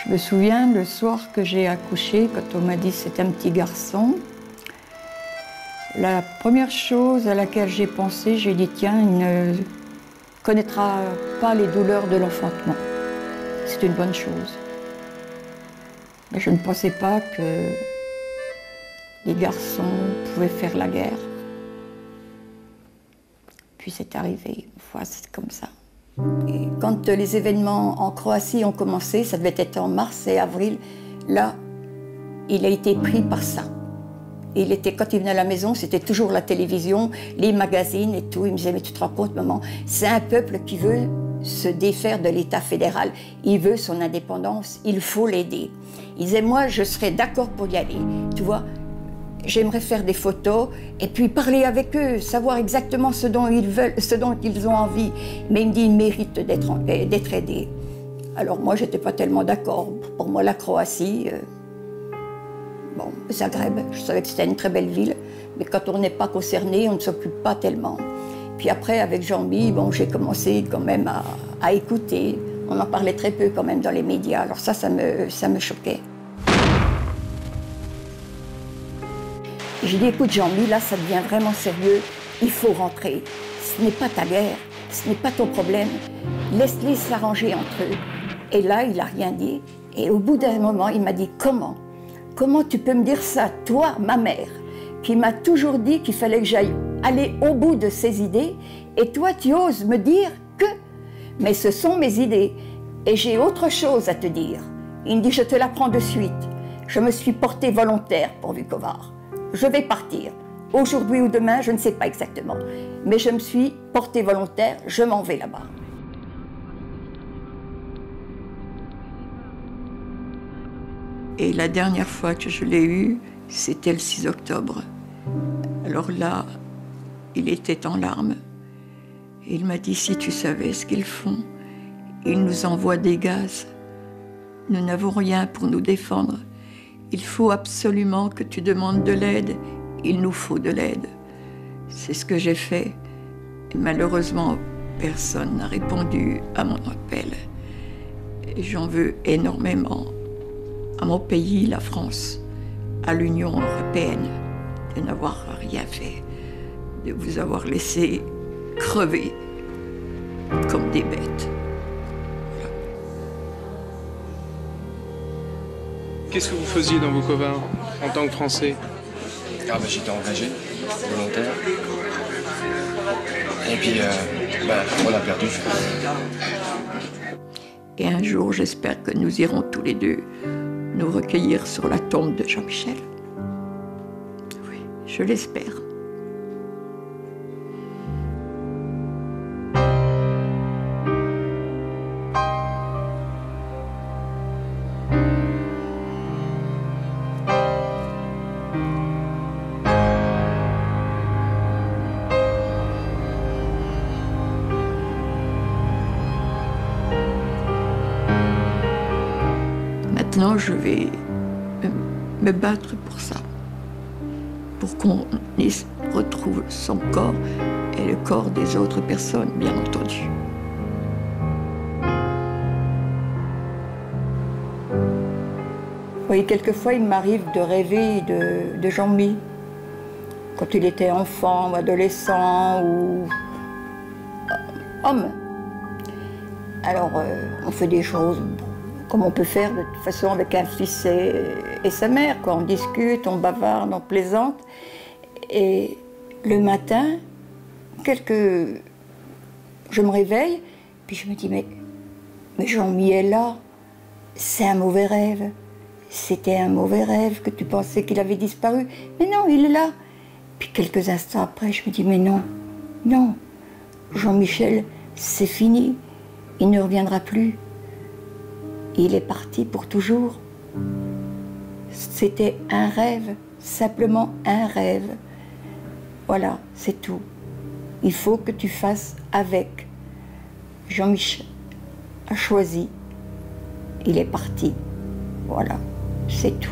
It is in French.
Je me souviens le soir que j'ai accouché, quand on m'a dit que c'était un petit garçon, la première chose à laquelle j'ai pensé, j'ai dit tiens, il ne connaîtra pas les douleurs de l'enfantement. C'est une bonne chose. Mais je ne pensais pas que les garçons pouvaient faire la guerre. Puis c'est arrivé, une fois c'est comme ça. Et quand les événements en Croatie ont commencé, ça devait être en mars et avril, là, il a été pris par ça. Quand il venait à la maison, c'était toujours la télévision, les magazines et tout. Il me disait, mais tu te rends compte, maman, c'est un peuple qui veut se défaire de l'État fédéral. Il veut son indépendance, il faut l'aider. Il disait, moi, je serais d'accord pour y aller. Tu vois, j'aimerais faire des photos et puis parler avec eux, savoir exactement ce dont ils veulent, ce dont ils ont envie. Mais il me dit, ils méritent d'être aidés. Alors moi, j'étais pas tellement d'accord. Pour moi, la Croatie... Bon, Zagreb, je savais que c'était une très belle ville, mais quand on n'est pas concerné, on ne s'occupe pas tellement. Puis après, avec Jean-Mi, bon, j'ai commencé quand même à écouter. On en parlait très peu quand même dans les médias, alors ça me choquait. J'ai dit, écoute Jean-Mi, là ça devient vraiment sérieux, il faut rentrer. Ce n'est pas ta guerre, ce n'est pas ton problème, laisse-les s'arranger entre eux. Et là, il n'a rien dit, et au bout d'un moment, il m'a dit, comment ? Comment tu peux me dire ça, toi, ma mère, qui m'a toujours dit qu'il fallait que j'aille aller au bout de ces idées, et toi, tu oses me dire que... Mais ce sont mes idées, et j'ai autre chose à te dire. Il me dit, je te l'apprends de suite. Je me suis portée volontaire pour Vukovar. Je vais partir. Aujourd'hui ou demain, je ne sais pas exactement. Mais je me suis portée volontaire, je m'en vais là-bas. Et la dernière fois que je l'ai eu, c'était le 6 octobre. Alors là, il était en larmes. Et il m'a dit, si tu savais ce qu'ils font, ils nous envoient des gaz. Nous n'avons rien pour nous défendre. Il faut absolument que tu demandes de l'aide. Il nous faut de l'aide. C'est ce que j'ai fait. Et malheureusement, personne n'a répondu à mon appel. Et j'en veux énormément à mon pays, la France, à l'Union européenne, de n'avoir rien fait, de vous avoir laissé crever comme des bêtes. Voilà. Qu'est-ce que vous faisiez dans Vukovar en tant que Français? Ah bah, j'étais engagé, volontaire. Et puis, on a perdu. Et un jour, j'espère que nous irons tous les deux nous recueillir sur la tombe de Jean-Michel. Oui, je l'espère. Maintenant, je vais me battre pour ça, pour qu'on retrouve son corps et le corps des autres personnes, bien entendu. Oui, quelquefois, il m'arrive de rêver de Jean-Mi, quand il était enfant ou adolescent ou homme. Alors, on fait des choses comme on peut faire de toute façon avec un fils et sa mère, quoi. On discute, on bavarde, on plaisante. Et le matin, je me réveille, puis je me dis, mais Jean-Mi est là, c'est un mauvais rêve. C'était un mauvais rêve que tu pensais qu'il avait disparu. Mais non, il est là. Puis quelques instants après, je me dis, mais non, non, Jean-Michel, c'est fini, il ne reviendra plus. Il est parti pour toujours. C'était un rêve, simplement un rêve. Voilà, c'est tout. Il faut que tu fasses avec. Jean-Michel a choisi. Il est parti. Voilà, c'est tout.